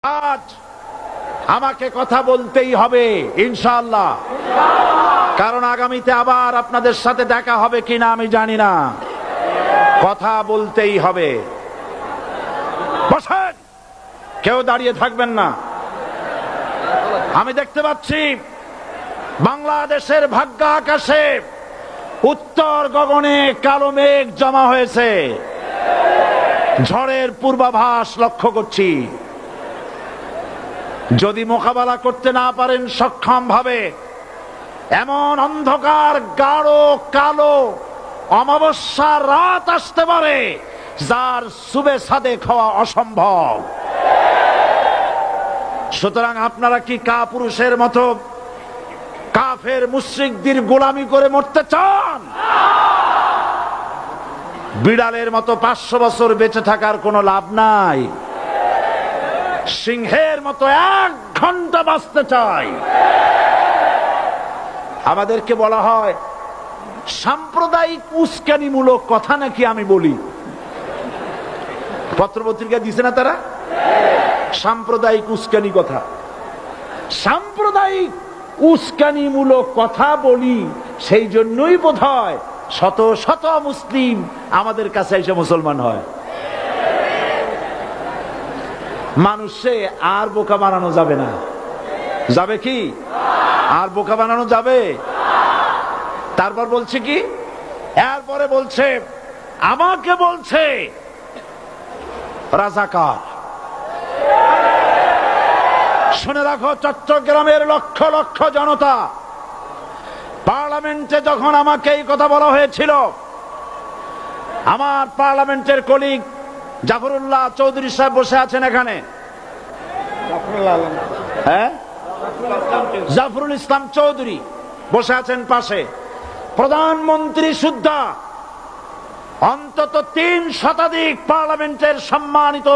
আজ আমাকে কথা বলতেই হবে ইনশাআল্লাহ, কারণ আগামীতে আবার আপনাদের সাথে দেখা হবে কিনা আমি জানি না। কথা বলতেই হবে। বসেন, কেউ দাঁড়িয়ে থাকবেন না। আমি দেখতে পাচ্ছি বাংলাদেশের ভাগ্য আকাশে উত্তর গগনে কালো মেঘ জমা হয়েছে। ঝড়ের পূর্বাভাস লক্ষ্য করছি। যদি মোকাবেলা করতে না পারেন সক্ষম ভাবে, এমন অন্ধকার গাঢ় কালো অমাবস্যার রাত আসতে পারে যার সুবে সাদেক হওয়া অসম্ভব। সুতরাং আপনারা কি কাপুরুষের মতো কাফের মুশরিকদের গোলামি করে মরতে চান? বিড়ালের মতো 500 বছর বেঁচে থাকার কোনো লাভ নাই। সিংহের মতো 1 ঘন্টা বাঁচতে চাই। আমাদেরকে বলা হয় সাম্প্রদায়িক উস্কানিমূলক কথা নাকি আমি বলি। পত্রপত্রিকা দিছে না তারা? সাম্প্রদায়িক উস্কানি কথা, সাম্প্রদায়িক উস্কানিমূলক কথা বলি। সেই জন্যই বোধহয় শত শত মুসলিম আমাদের কাছে এসে মুসলমান হয়। মানুষে আর বোকা বানানো যাবে না। যাবে কি? আর বোকা বানানো যাবে? তারপর বলছে কি? এরপরে বলছে, আমাকে বলছে রাজাকার। শুনে রাখো চট্টগ্রামের লক্ষ লক্ষ জনতা, পার্লামেন্টে যখন আমাকে এই কথা বলা হয়েছিল, আমার পার্লামেন্টের কলিগ জাফরুল্লাহ চৌধুরী সাহেব বসে আছেন এখানে। হ্যাঁ, জাফরুল ইসলাম চৌধুরী বসে আছেন পাশে। প্রধানমন্ত্রী সুদ্ধা, অন্তত 3 শতাধিক পার্লামেন্টের সম্মানিত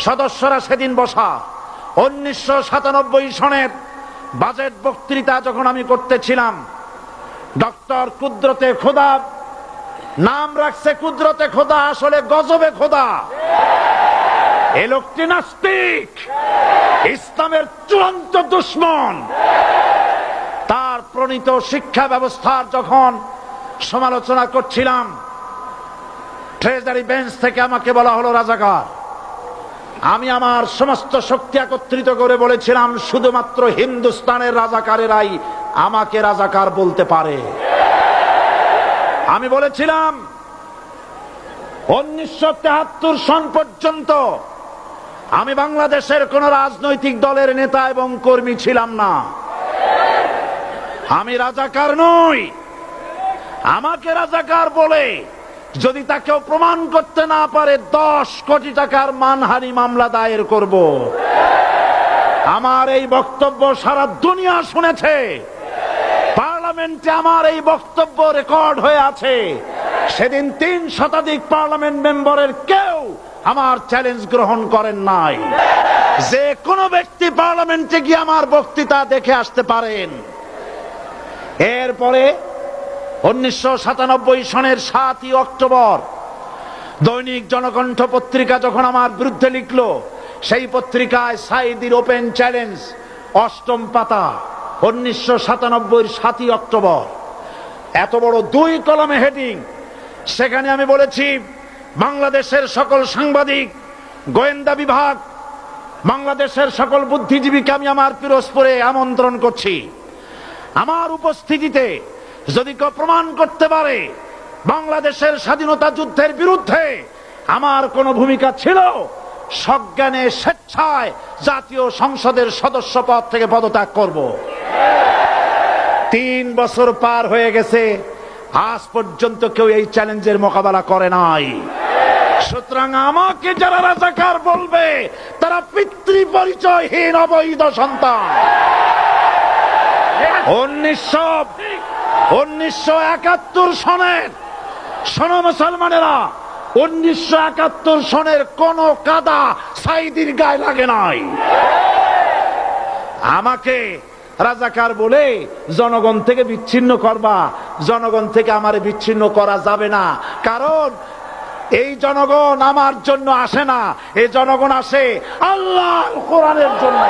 সদস্যরা সেদিন বসা। 1997 সনের বাজেট বক্তৃতা যখন আমি করতেছিলাম, ডক্টর কুদরতে খোদা, নাম রাখছে কুদরতে খোদা, আসলে গজবে খোদা। এ লোকটি নাস্তিক, ইসলামের চূড়ান্ত দুশমন। তার প্রণীত শিক্ষা ব্যবস্থার যখন সমালোচনা করছিলাম, ট্রেজারি বেঞ্চ থেকে আমাকে বলা হলো রাজাকার। আমি আমার সমস্ত শক্তি একত্রিত করে বলেছিলাম, শুধুমাত্র হিন্দুস্তানের রাজাকারেরাই আমাকে রাজাকার বলতে পারে। আমি বলেছিলাম 1973 সন পর্যন্ত আমি বাংলাদেশের কোন রাজনৈতিক দলের নেতা এবং কর্মী ছিলাম না। আমি রাজাকার নই। আমাকে রাজাকার বলে যদি তাকেও প্রমাণ করতে না পারে, 10 কোটি টাকার মানহানি মামলা দায়ের করব। আমার এই বক্তব্য সারা দুনিয়া শুনেছে। পার্লামেন্টে আমার এই বক্তব্য রেকর্ড হয়ে আছে। সেদিন 3 শতাধিক পার্লামেন্ট মেম্বারের কেউ আমার চ্যালেঞ্জ গ্রহণ করেন নাই। যে কোনো ব্যক্তি পার্লামেন্টে গিয়ে আমার বক্তৃতা দেখে আসতে পারেন। এরপরে 1997 সনের 7ই অক্টোবর দৈনিক জনকণ্ঠ পত্রিকা যখন আমার বিরুদ্ধে লিখলো, সেই পত্রিকায় সাইদির ওপেন চ্যালেঞ্জ 8ম পাতা, 1997 7ই অক্টোবর, এত বড় 2 কলমে হেডিং। সেখানে আমি বলেছি, বাংলাদেশের সকল সাংবাদিক, গোয়েন্দা বিভাগ, বাংলাদেশের সকল বুদ্ধিজীবীকে আমি আমার পিরোজপুরে আমন্ত্রণ করছি। আমার উপস্থিতিতে যদি কেউ প্রমাণ করতে পারে বাংলাদেশের স্বাধীনতা যুদ্ধের বিরুদ্ধে আমার কোনো ভূমিকা ছিল, সজ্ঞানে স্বেচ্ছায় জাতীয় সংসদের সদস্য পদ থেকে পদত্যাগ করব। 3 বছর পার হয়ে গেছে, আজ পর্যন্ত কেউ এই চ্যালেঞ্জের মোকাবেলা করে নাই। সুতরাং আমাকে যারা রাজাকার বলবে, তারা পিতৃ পরিচয়হীন অবৈধ সন্তান। 1971 সনের, শোনো মুসলমানেরা, 1971 সনের কোন কাদা সাইদির গায়ে লাগে নাই। আমাকে রাজাকার বলে জনগণ থেকে বিচ্ছিন্ন করবা। জনগণ থেকে আমারে বিচ্ছিন্ন করা যাবে না, কারণ এই জনগণ আমার জন্য আসে না, এই জনগণ আসে আল্লাহর কোরআনের জন্য।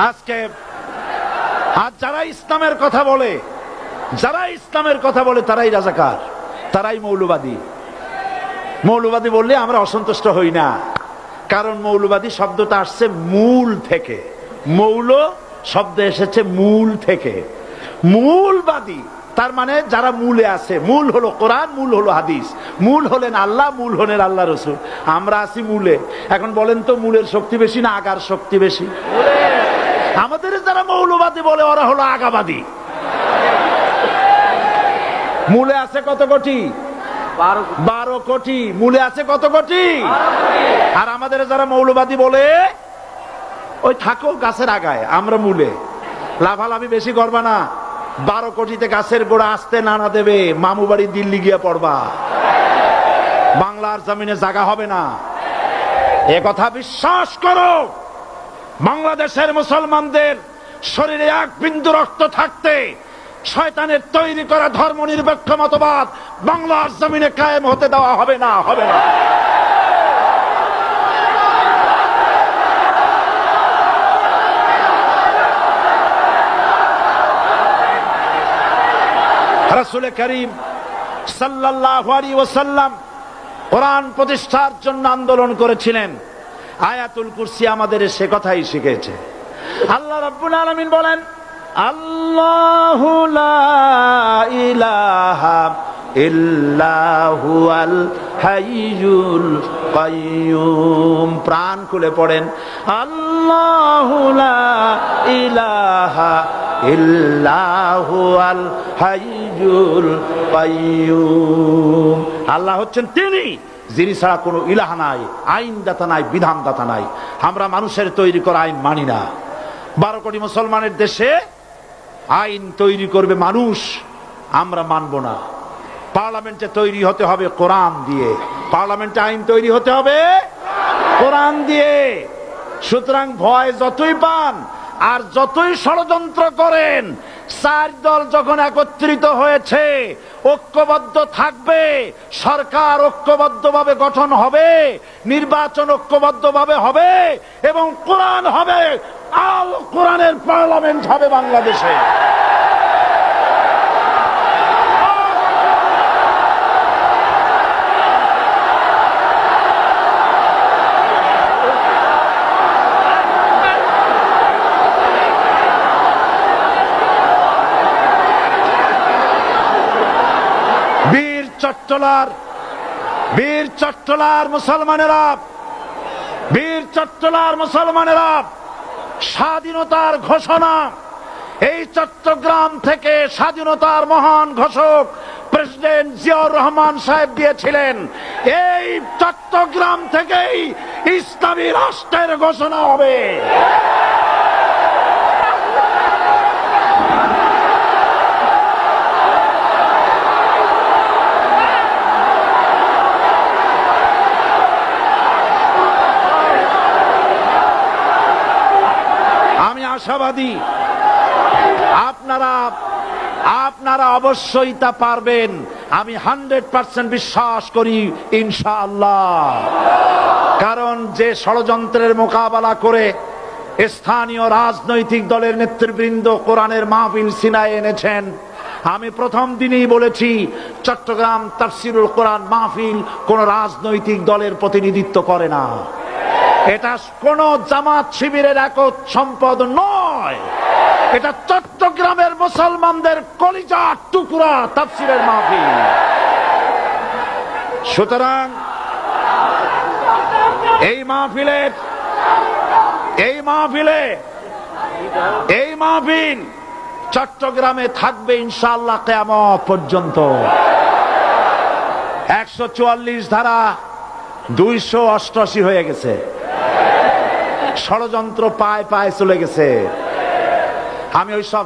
আজকে আর যারা ইসলামের কথা বলে তারাই রাজাকার, তারাই মৌলবাদী। মৌলবাদী বললে আমরা অসন্তুষ্ট হই না, কারণ মৌলবাদী শব্দটা আসছে মূল থেকে। মৌল শব্দ এসেছে মূল থেকে। মূলবাদী তার মানে যারা মূলে আছে। মূল হলো কোরআন, মূল হলো হাদিস, মূল হলেন আল্লাহ, মূল হলেন আল্লাহ রসুল। আমরা আছি মূলে। এখন বলেন তো মূলের শক্তি বেশি না আগার শক্তি বেশি? আমাদের যারা মৌলবাদী বলে ওরা হলো আগাবাদী। মূলে আছে কত কোটি? 12 কোটি। মূলে আছে কত কোটি? আর আমাদের যারা মৌলবাদী বলে ওই থাকো গাছের আগায়, আমরা মূলে। লাভালাভি বেশি করবা না, 12 কোটিতে গাছের গোড়া আসতে নানা দেবে, মামু বাড়ি দিল্লি গিয়ে পড়বা, বাংলার জমিনে জায়গা হবে না। এ কথা বিশ্বাস করো। বাংলাদেশের মুসলমানদের শরীরে এক বিন্দু রক্ত থাকতে শয়তানের তৈরি করা ধর্ম নিরপেক্ষ মতবাদ বাংলার জমিনে কায়েম হতে দেওয়া হবে না, হবে না। রাসূল করিম সাল্লাল্লাহু আলাইহি ওয়াসাল্লাম কোরআন প্রতিষ্ঠার জন্য আন্দোলন করেছিলেন। আয়াতুল কুরসি আমাদের সে কথাই শিখেছে। আল্লাহ রাব্বুল আলামিন বলেন, আল্লাহু লা ইলাহা ইল্লা হুয়াল হাইয়ুল কাইয়্যুম। প্রাণ খুলে পড়েন, আল্লাহু লা ইলাহা ইল্লা হুয়াল হাইয়ুল কাইয়্যুম। আল্লাহ হচ্ছেন তিনি যিনি ছাড়া কোনো ইলাহা নাই, আইনদাতা নাই, বিধানদাতা নাই। আমরা মানুষের তৈরি করা আইন মানি না। 12 কোটি মুসলমানের দেশে আইন তৈরি করবে মানুষ, আমরা মানব না। পার্লামেন্টে তৈরি হতে হবে কোরআন দিয়ে, পার্লামেন্টে আইন তৈরি হতে হবে কোরআন দিয়ে। সুতরাং ভয় যতই পান আর যতই ষড়যন্ত্র করেন, 4 দল যখন একত্রিত হয়েছে, ঐক্যবদ্ধ থাকবে, সরকার ঐক্যবদ্ধভাবে গঠন হবে, নির্বাচন ঐক্যবদ্ধভাবে হবে এবং কোরআন হবে, আল কোরআনের পার্লামেন্ট হবে বাংলাদেশে। বীর চট্টলার মুসলমানেরা স্বাধীনতার ঘোষণা, এই চট্টগ্রাম থেকে স্বাধীনতার মহান ঘোষক প্রেসিডেন্ট জিয়াউর রহমান সাহেব দিয়েছিলেন। এই চট্টগ্রাম থেকেই ইসলামী রাষ্ট্রের ঘোষণা হবে। আশাবাদী আপনারা অবশ্যই তা পারবেন। আমি 100% বিশ্বাস করি ইনশাআল্লাহ। কারণ যে ষড়যন্ত্রের মোকাবেলা করে স্থানীয় রাজনৈতিক দলের নেতৃবৃন্দ কোরআনের মাহফিল সিনায় এনেছেন, আমি প্রথম দিনই বলেছি চট্টগ্রাম তাফসিরুল কোরআন মাহফিল কোন রাজনৈতিক দলের প্রতিনিধিত্ব করে না। এটা কোন জামাত শিবিরের একক সম্পদ নয়, এটা চট্টগ্রামের মুসলমানদের কলিজার টুকরা তাফসিরের মাহফিল। সুতরাং এই মাহফিল চট্টগ্রামে থাকবে ইনশাআল্লাহ কিয়ামত পর্যন্ত। 144 ধারা 288 হয়ে গেছে, ষড়যন্ত্র পায় চলে গেছে। আমি ওই সব